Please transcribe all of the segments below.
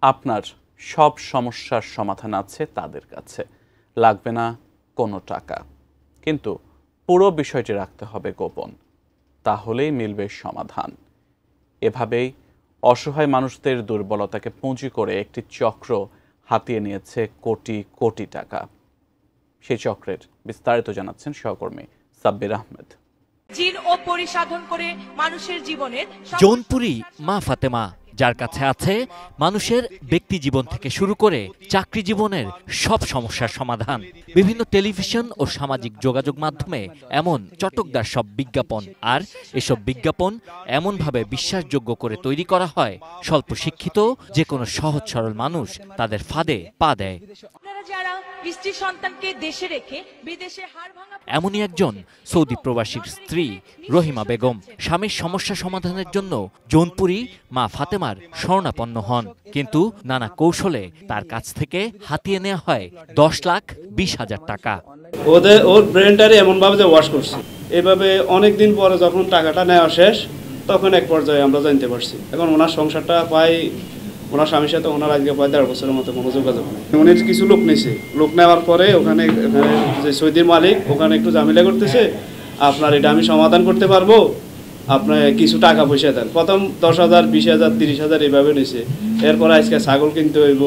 আপনার সব সমস্যার সমাধান আছে তাদের কাছে, লাগবে না কোনো টাকা, কিন্তু পুরো বিষয়টি রাখতে হবে গোপন, তাহলেই মিলবে সমাধান। এভাবেই অসহায় মানুষদের দুর্বলতাকে পুঁজি করে একটি চক্র হাতিয়ে নিয়েছে কোটি কোটি টাকা। সেই চক্রের বিস্তারিত জানাচ্ছেন সহকর্মী সাব্বির আহমেদ। জিন ও পরিসাধন করে মানুষের জীবনের জৌনপুরী মা ফাতেমা, যার কাছে আছে মানুষের ব্যক্তি জীবন থেকে শুরু করে চাকরি জীবনের সব সমস্যার সমাধান। বিভিন্ন টেলিভিশন ও সামাজিক যোগাযোগ মাধ্যমে এমন চটকদার সব বিজ্ঞাপন, আর এসব বিজ্ঞাপন এমনভাবে বিশ্বাসযোগ্য করে তৈরি করা হয় স্বল্প শিক্ষিত যে কোনো সহজ সরল মানুষ তাদের ফাঁদে পা দেয়। যারা স্ত্রী সন্তানকে দেশে রেখে বিদেশে হাড় ভাঙা এমনই একজন সৌদি প্রবাসীর স্ত্রী রহিমা বেগম স্বামীর সমস্যা সমাধানের জন্য জৌনপুরী মা ফাতেমার শরণাপন্ন হন, কিন্তু নানা কৌশলে তার কাছ থেকে হাতিয়ে নেওয়া হয় 10,20,000 টাকা। ওর ব্রেনটারে এমনভাবে যে ওয়াশ করছে, এভাবে অনেকদিন পরে যখন টাকাটা নেওয়া শেষ, তখন এক পর্যায়ে আমরা জানতে পারছি এখন ওনার সংসারটা প্রায়, ওনার স্বামীর সাথে ওনার আজকে প্রায় 1.5 বছরের মতো কোনো যোগাযোগ নেই। উনি কিছু লোক নিয়েছে, লোক নেওয়ার পরে ওখানে যে সৌদির মালিক ওখানে একটু ঝামেলা করতেছে, আপনার এটা আমি সমাধান করতে পারবো, আপনার কিছু টাকা পয়সা দেন। প্রথম 10,000, 20,000, 30,000 এইভাবে নিছে। এরপর আজকে ছাগল কিনতে হইব,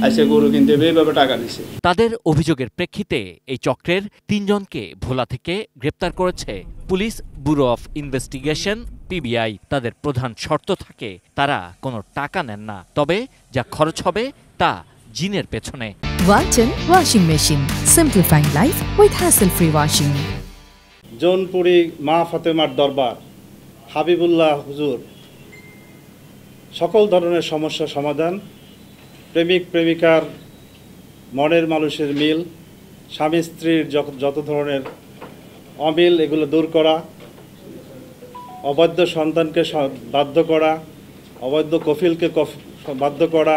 আজকে গরু কিনতে হইব, এইভাবে টাকা নিছে। তাদের অভিযোগের প্রেক্ষিতে এই চক্রের 3 জনকে ভোলা থেকে গ্রেপ্তার করেছে police bureau of investigation PBI। তাদের প্রধান শর্ত থাকে তারা কোনো টাকা নেন না, তবে যা খরচ হবে তা জিনের পেছনে। Walton Washing Machine, simplifying life with hassle-free washing. Jaunpuri মা ফাতেমার দরবার, হাবিবুল্লাহ হুজুর সকল ধরনের সমস্যা সমাধান, প্রেমিক প্রেমিকার মনের মানুষের মিল, স্বামী স্ত্রীর যত ধরনের অমিল এগুলো দূর করা, অবৈধ সন্তানকে বাধ্য করা, অবৈধ কফিলকে বাধ্য করা,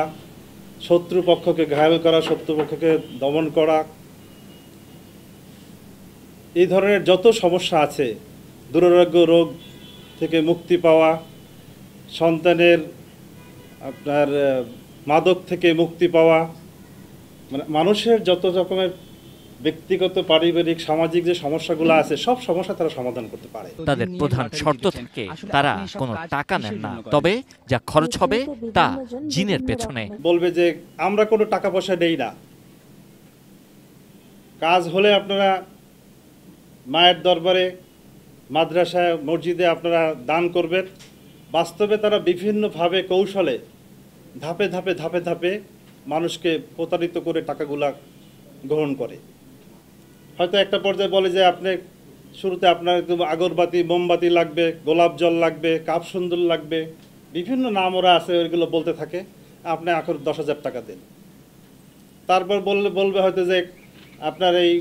শত্রুপক্ষকে ঘায়েল করা, শত্রুপক্ষকে দমন করা, এই ধরনের যত সমস্যা আছে, দুরারোগ্য রোগ থেকে মুক্তি পাওয়া, সন্তানের আপনার মাদক থেকে মুক্তি পাওয়া, মানে মানুষের যত রকমের ব্যক্তিগত পারিবারিক সামাজিক যে সমস্যাগুলো আছে সব সমস্যা তারা সমাধান করতে পারে। তাদের প্রধান শর্ত থাকে তারা কোনো টাকা নেন না, তবে যা খরচ হবে তা জিনের পেছনে। বলবে যে আমরা কোনো টাকা পয়সা দেই না, কাজ হলে আপনারা মায়ের দরবারে, মাদ্রাসায়, মসজিদে আপনারা দান করবেন। বাস্তবে তারা বিভিন্নভাবে কৌশলে ধাপে ধাপে ধাপে ধাপে মানুষকে প্রতারিত করে টাকাগুলা গ্রহণ করে। হয়তো একটা পর্যায়ে বলে যে আপনি শুরুতে আপনার আগরবাতি, মোমবাতি লাগবে, গোলাপ জল লাগবে, কাপ সুন্দর লাগবে, বিভিন্ন নাম ওরা আছে, ওইগুলো বলতে থাকে। আপনি এখন 10,000 টাকা দেন। তারপর বলবে হয়তো যে আপনার এই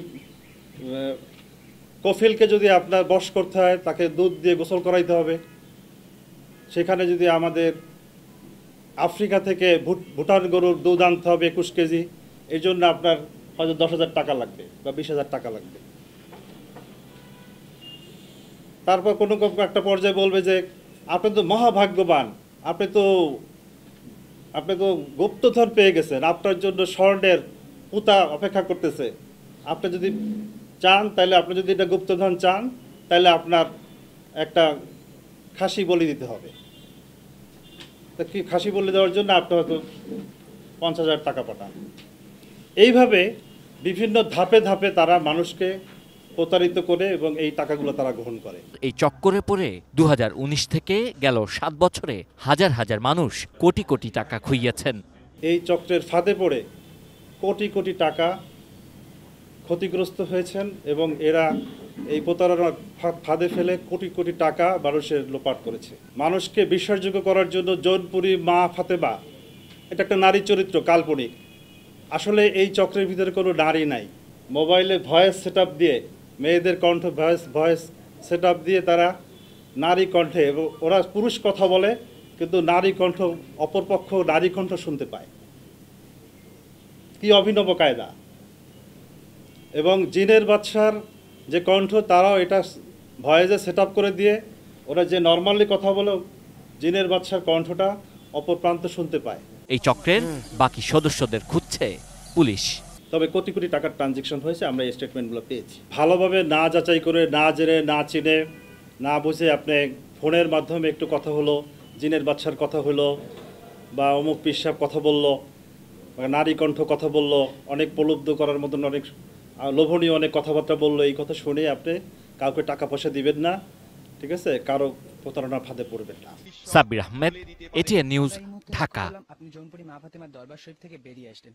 কফিলকে যদি আপনার বশ করতে হয়, তাকে দুধ দিয়ে গোসল করাইতে হবে। সেখানে যদি আমাদের আফ্রিকা থেকে ভুটান গরুর দুধ আনতে হবে 21 কেজি, এই জন্য আপনার হয়তো 10,000 টাকা লাগবে বা 20,000 টাকা লাগবে। তারপর কোনো একটা পর্যায়ে বলবে যে আপনি তো মহাভাগ্যবান, আপনি তো গুপ্তধন পেয়ে গেছেন, আপনার জন্য স্বর্ণের পুতা অপেক্ষা করতেছে। আপনি যদি চান তাহলে, আপনি যদি এটা গুপ্তধন চান তাহলে আপনার একটা খাসি বলি দিতে হবে। তা কি খাসি বলি দেওয়ার জন্য আপনি হয়তো 50,000 টাকা পাঠান। এইভাবে বিভিন্ন ধাপে ধাপে তারা মানুষকে প্রতারিত করে এবং এই টাকাগুলো তারা গ্রহণ করে। এই চক্করে পড়ে 2019 থেকে গেল 7 বছরে হাজার হাজার মানুষ কোটি কোটি টাকা খুইয়েছেন। এই চক্রের ফাঁদে পড়ে কোটি কোটি টাকা ক্ষতিগ্রস্ত হয়েছেন এবং এরা এই প্রতারণার ফাঁদে ফেলে কোটি কোটি টাকা মানুষের লোপাট করেছে। মানুষকে বিশ্বাসযোগ্য করার জন্য জৌনপুরী মা ফাতেমা এটা একটা নারী চরিত্র, কাল্পনিক। আসলে এই চক্রের ভিতরে কোনো নারী নাই। মোবাইলে ভয়েস সেটআপ দিয়ে, মেয়েদের কণ্ঠ ভয়েস সেটআপ দিয়ে তারা নারী কণ্ঠে, এবং ওরা পুরুষ কথা বলে কিন্তু নারী কণ্ঠ, অপরপক্ষ নারী কণ্ঠ শুনতে পায়। কি অভিনব কায়দা! এবং জিনের বাদশার যে কণ্ঠ, তারাও এটা ভয়েসে সেটআপ করে দিয়ে ওরা যে নর্মালি কথা বলে জিনের বাদশার কণ্ঠটা অপর প্রান্ত শুনতে পায়। এই চক্রের বাকি সদস্যদের খুঁজছে পুলিশ। তবে কোটি কোটি টাকার ট্রানজ্যাকশন হয়েছে, আমরা এই স্টেটমেন্টগুলো পেয়েছি। ভালোভাবে না যাচাই করে, না জেনে, না চিনে, না বুঝে আপনি ফোনের মাধ্যমে একটু কথা হলো, জিনের বাচ্চার কথা হলো, বা অমুক পিসাব কথা বললো, বা নারী কণ্ঠ কথা বললো, অনেক প্রলুব্ধ করার মতন অনেক লোভনীয় অনেক কথাবার্তা বললো, এই কথা শুনে আপনি কাউকে টাকা পয়সা দিবেন না, ঠিক আছে? কারো প্রতারণার ফাঁদে পড়বেন না। Sabbir Ahmed, ATN news, Dhaka. আপনি জৌনপুরি মা ফাতেমার দরবার শরীফ থেকে বেরিয়ে আসলেন।